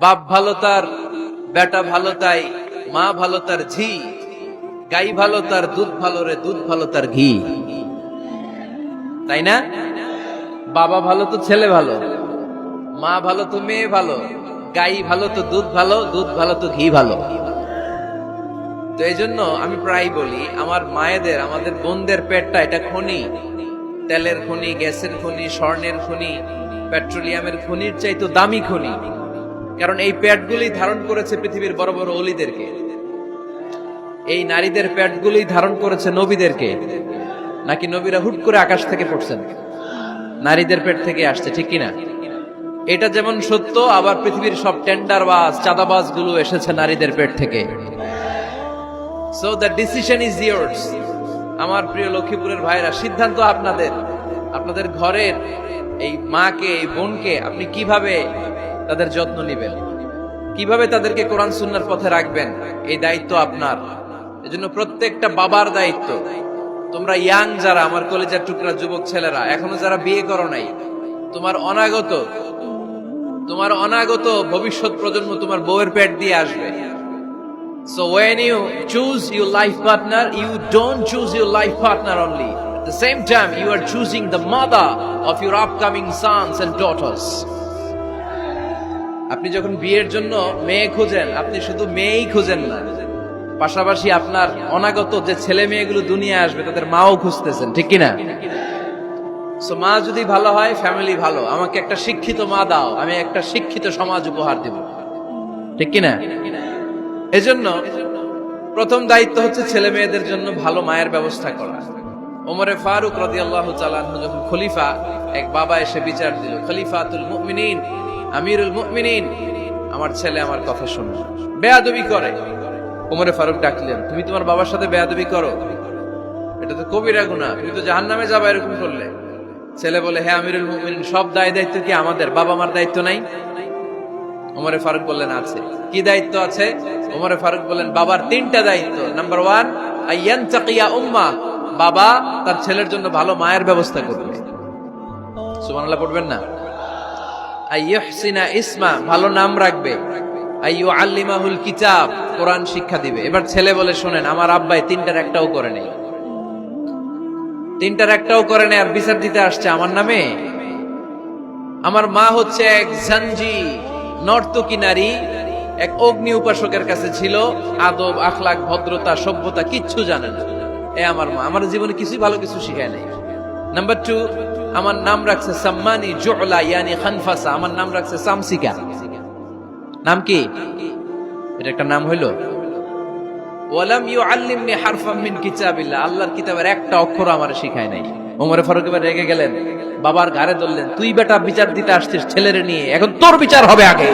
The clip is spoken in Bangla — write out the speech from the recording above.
বাপ ভালো তার বেটা ভালো তাই, মা ভালো তার ঝি, গাই ভালো তার দুধ ভালো রে, দুধ ভালো তার ঘি। তাই না? বাবা ভালো তো ছেলে ভালো, মা ভালো তো মেয়ে ভালো, গাই ভালো তো দুধ ভালো, দুধ ভালো তো ঘি ভালো। তো এই জন্য আমি প্রায় বলি, আমার মায়েদের, আমাদের বোনদের পেটটা এটা খনি, তেলের খনি, গ্যাসের খনি, স্বর্ণের খনি, পেট্রোলিয়ামের খনির চাইতো দামি খনি। কারণ এই পেটগুলি ধারণ করেছে পৃথিবীর বড় বড় অলিদেরকে, এই নারীদের পেটগুলি ধারণ করেছে নবীদেরকে। নাকি নবীরা হুট করে আকাশ থেকে পড়ছেন? নারীদের পেট থেকে আসছে, ঠিক কিনা? এটা যেমন সত্য, আবার পৃথিবীর সব টেন্ডারবাজ, চাঁদাবাজ গুলো এসেছে নারীদের পেট থেকে। So the decision is years. আমার প্রিয় লক্ষ্মীপুরের ভাইরা, সিদ্ধান্ত আপনাদের। আপনাদের ঘরের এই মাকে, এই বোনকে আপনি কিভাবে তাদের যত্ন নেবেন, কিভাবে তাদেরকে কোরআন সুন্নাহর পথে রাখবেন, এই দায়িত্ব আপনার। এজন্য প্রত্যেকটা বাবার দায়িত্ব। তোমরা ইয়াং যারা, আমার কলেজের টুকরা যুবক ছেলেরা, এখনো যারা বিয়ে করো নাই, তোমার অনাগত ভবিষ্যৎ প্রজন্ম তোমার বউয়ের পেট দিয়ে আসবে। So when you choose your life partner, you don't choose your life partner only. At the same time, you are choosing the mother of your upcoming sons and daughters. আপনি যখন বিয়ের জন্য মেয়ে খোঁজেন, আপনি শুধু মেয়েই খোঁজেন না, পাশাপাশি আপনার অনাগত যে ছেলে মেয়েগুলো দুনিয়ায় আসবে তাদের মাও খুঁজতেছেন, ঠিক কিনা? সো মা যদি ভালো হয়, ফ্যামিলি ভালো। আমাকে একটা শিক্ষিত মা দাও, আমি একটা শিক্ষিত সমাজ উপহার দেব, ঠিক কিনা? এজন্য প্রথম দায়িত্ব হচ্ছে ছেলে মেয়েদের জন্য ভালো মায়ের ব্যবস্থা করা। ওমরে ফারুক রাদিয়াল্লাহু তাআলা আনহু যখন খলিফা, এক বাবা এসে বিচার দিল, খলিফাতুল মুমিনিন, আমিরুল মুমিনিন, আমার ছেলে আমার কথা শুনে বেয়াদবি করে। ওমরে ফারুক ডাকলেন, তুমি তোমার বাবার সাথে বেয়াদবি করো? এটা তো কবিরা গুনাহ, তুমি তো জাহান্নামে যাবে এরকম করলে। ছেলে বলে, হ্যাঁ আমিরুল মুমিনিন, সব দায়িত্ব কি আমাদের? বাবা মার দায়িত্ব নাই? ওমরে ফারুক বললেন, আছে। কি দায়িত্ব আছে? ওমরে ফারুক বললেন, বাবার তিনটা দায়িত্ব। নাম্বার 1, আইয়ানতাকিয়া উম্মা, বাবা তার ছেলের জন্য ভালো মায়ের ব্যবস্থা করবে। সুবহানাল্লাহ পড়বেন না? আইয়ুহসিনা ইসমা, ভালো নাম রাখবে। আইয়ুআল্লিমাহুল কিতাব, কোরআন শিক্ষা দিবে। এবার ছেলে বলে, শোনেন, আমার আব্বাই তিনটার একটাও করে নেই, আর বিচার দিতে আসছে আমার নামে। আমার মা হচ্ছে এক জাঞ্জি, নর্তকী নারী, এক অগ্নি উপাসকের কাছে ছিল, আদব, আখলাক, ভদ্রতা, সভ্যতা কিচ্ছু জানে না। আমার মা আমার জীবনে কিছুই ভালো কিছু শিখায় নাই। নাম্বার 2, আমার নাম রাখছে সাম্মানি জুলা, ইয়ানি খানফাসা, আমার নাম রাখছে সামসিকা। নাম কি? এটা একটা নাম হইল? ওয়ালাম ইউআল্লিমনি হারফাম মিন কিতাবিল্লাহ, আল্লাহর কিতাবের একটা অক্ষর আমারে শিখায় নাই। ওমরে ফারুক এবার রেগে গেলেন, বাবার ঘাড়ে ধরলেন, তুই বেটা বিচার দিতে আসছিস ছেলেরে নিয়ে, এখন তোর বিচার হবে আগে।